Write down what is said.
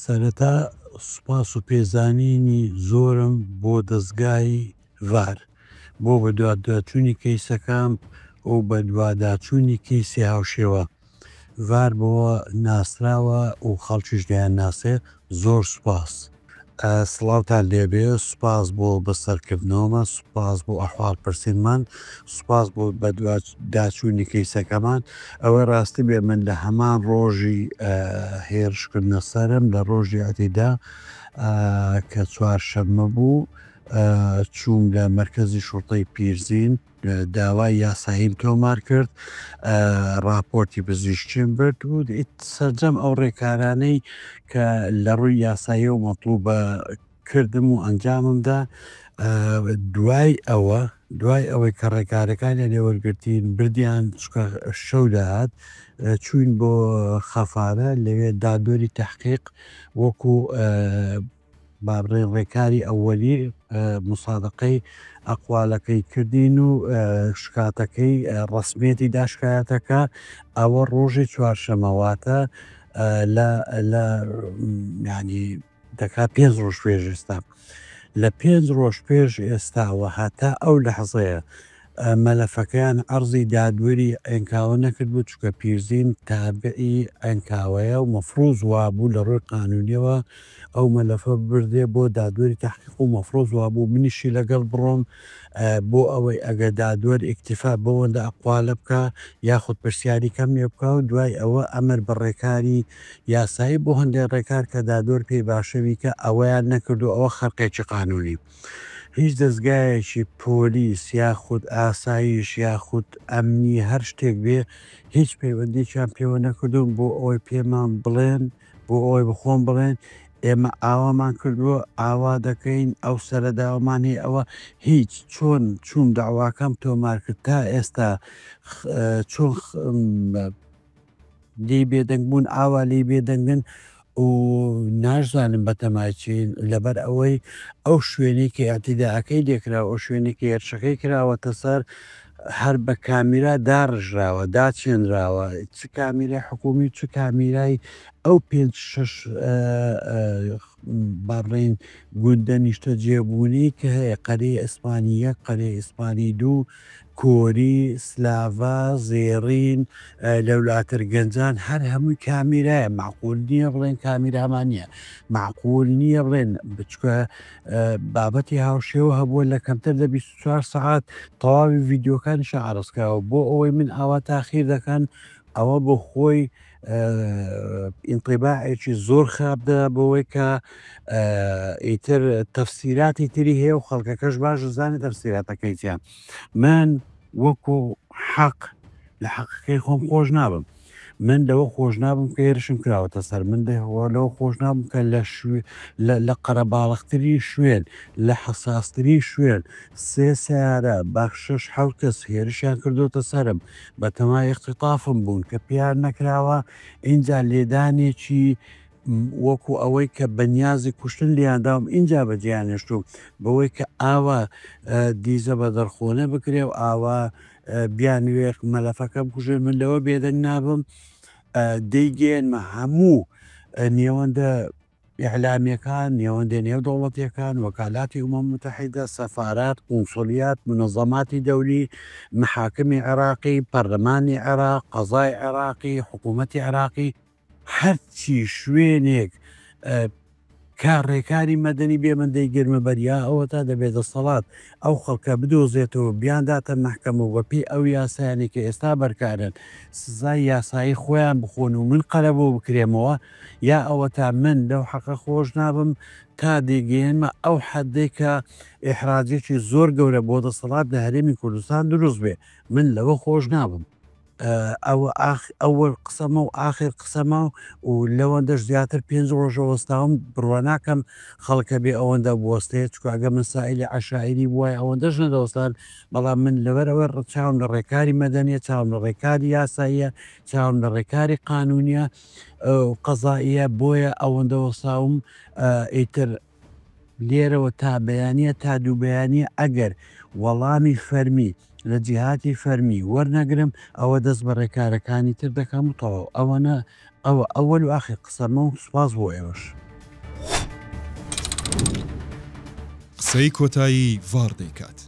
سەرەتا سوپاس و پێزانینی زۆرم بۆ دەستگای ڤار بۆ بە دواداچوونی کەیسەکەم و بە دوواداچوونی کەیسی هاوشێوە ڤار بەوە ناسراوە و خەڵکیش دەیان ناسێ. زۆر سوپاس. سڵاوتان لێبێ، سوپاس بۆ بەسەرکردنەوەمە، سوپاس بۆ ئەحواڵپرسینمان، سوپاس بۆ بە داچوونی کەیسەکەمان. ئەوە ڕاستی بێ من لە هەمان ڕۆژی هێرشکردنە سەرم لە ڕۆژی عەتیدا کە چوارشەممە بوو چووم لە مەرکەزی شوڕتەی پیرزین داوای یاساییم تۆمار کرد، راپۆرتی پزیشکیم برد و سەرجەم ئەو ڕێکارانەی کە لە ڕووی یاسایی و مەطلوبە کردم و ئەنجاممدا. دوای ئەوەی کە ڕێکارەکانیان لێوەرگرتین بردیان شەو داهات چوین بۆ خەفارە لەوێ دادوەری تەحقیق وەکو بابڕێ ڕێکاری ئەوەلی موسادقەی ئەقوالەکەی کردین و شکاتەکەی ڕەسمێتی داشکایەتەکە. ئەوە ڕۆژی چوارشەمەواتە لە ینی دەکات 5 ڕۆژ پێش ئێستا. لە 5 ڕۆژ پێش ئێستاوە هەتا ئەو لەحزەیە مەلەفەکەیان عەرزی دادوەری ئەنکاوە نەکرد بوو چونکە پیرزین تابعی ئەنکاوەیە و مەفروض وابوو لە ڕووی قانونیەوە ئەو مەلەفە بردێ بۆ دادوەری تەحقیق و مەفروض وابوو منیشی لەگەڵ بڕۆم بۆ ئەوەی ئەگە دادوەر ئیکتیفا بەوەندە ئەقوالە بکە یاخود پرسیاری کەم لێ بکە و دوای ئەوە ئەمر بە ڕێکاری یاسایی بۆ هەندێک ڕێکار کە دادوەر پێی باشەوی کە ئەوەیان نەکرد و ئەوە خەرقێکی قانونی. هیچ دەستگایەکی پۆلیس یاخود ئاسایش یاخود ئەمنی هەر شتێک بێ هیچ پەیوەندییان پێوە نەکردوون بۆ ئەوەی پێمان بڵێن بۆ ئەوەی بخۆم بڵێن ئێمە ئاوامان کردووە ئاوا دەکەین ئەو سەرەداوەمان هەیە. ئەوە هیچ چۆن چوون داواکەم تۆمار کرد تا ئێستا چۆن لی بێدەنگ بوون ئاوا لی بێدەنگن و ناشزانم بەتەماچین لەبەر ئەوەی ئەو شوێنی کە ئەتیداەکەی لێکراوە ئەو شوێنێکی هێرشەکەی کراوەتە سەر هەر بە کامیرا داڕژراوە داچێنراوە چ کامیرای حکومی چ کامیرای ئەو 5-6 بەڕێن گوندە نیشتە جێبوونی کە هەیە قەرەی ئەسپانی 1 قەرەی ئیسپانی 2 کۆری سلاڤا زێڕین لەولاتر گەنجان هەر هەمووی کامیرایە. معقول نییە بڵێن کامیرامان نییە، معقول نییە بڵێن بچکە بابەتی هاوشێوە هەبووە لە کەمتر لە 24 سەعات تەواوی ڤیددیۆکانیشە عەرزکراوە بۆ ئەوەی من ئاوا تاخیر دەکەن. ئەوە بۆ خۆی ئینطیباعێکی زۆر خراپدا بەوەی کە ئیتر تەفسیراتی تری هەیە و خەڵکەکەش باش زانێت تەفسیراتەکەی چیان. من وەکو حەق لە حەقەکەی خۆم خۆش نابم، من لەوە خۆش نابم کە هێرشم کراوەتە سەر من لەوە خۆش نابم کە لە قەرەباڵغتری شوێن لە حەساستری شوێن 3 سیارە بەخشش 7 کەس هێرشیان کردوتە سەرم بە تەمای اختیتافم بوون کە پیان نەکراوە. اینجا لێدانێکی وەکو ئەوەی کە بەنیازی کوشتن لیانداوم اینجا بەجیانێشتوم بەوەی کە ئاوا دیزە بە دەرخۆنە بکرێ و ئاوا بیانوێ مەلەفەکە بکوژێن. من لەوە بێدەنگ نابم. دەیگەێنمە هەموو نێوەندە ئیعلامیەکان نێوەندە نێودەوڵەتیەکان وەکالاتی ئومەم متحیدە سەفارات قونسولیات منەظەماتی دەولی محاکمی عێراقی پەرلەمانی عێراق قەزای عێراقی حکوومەتی عێراقی هەرچی شوێنێک کا ڕێکاری مەدەنی بێ من دەیگرمە بەریا ئەوە تا دەبێت دەسەڵات ئەو خەڵکە بدۆزێتەوە بیانداتە مەحکەمە و بەپێی ئەو یاسایانی کە ئێستا بەرکارن سزای یاسایی خۆیان بخۆن و من قەلەبەوە بکرێمەوە یا ئەوە تا من لەو حەقە خۆش نابم تا دەیگەێنمە ئەو حەدەی کە ئیحراجێکی زۆر گەورە بۆ دەسەڵات لە هەرێمی کوردستان دروست بێ. من لەوە خۆش نابم. ئەوە قسەمە و ئاخر قسەمە و لەوەندەش زیاتر 5 ڕۆژە وەستاوم بڕوە ناکەم خەڵکە بێ ئەوەندە بوەستەیە چکگە من سائیلی عەشائیری وایە ئەوەندەش نەدەوەستان. بەڵام من لەبەرەوە چاوم لە ڕێکاری مەدەنیە چاوم لە ڕێکاری یاساییە چاوم لە ڕێکاری قانونیە قەزائیە بۆیە ئەوەندە وەساوم. ئیتر لێرەوە تا بەیانیە تا دوو بەیانیە ئەگەر وەڵامی فەرمی لە جیهاتی فەرمی وەرنەگرم ئەوە دەست بە ڕێکارەکانی تر دەکەم و تەواو. ئەوە ئەوەل و ئاخر قسەمە و سوپاس بۆ ئێوەش. قسەی کۆتایی ڤاڕ دەیکات.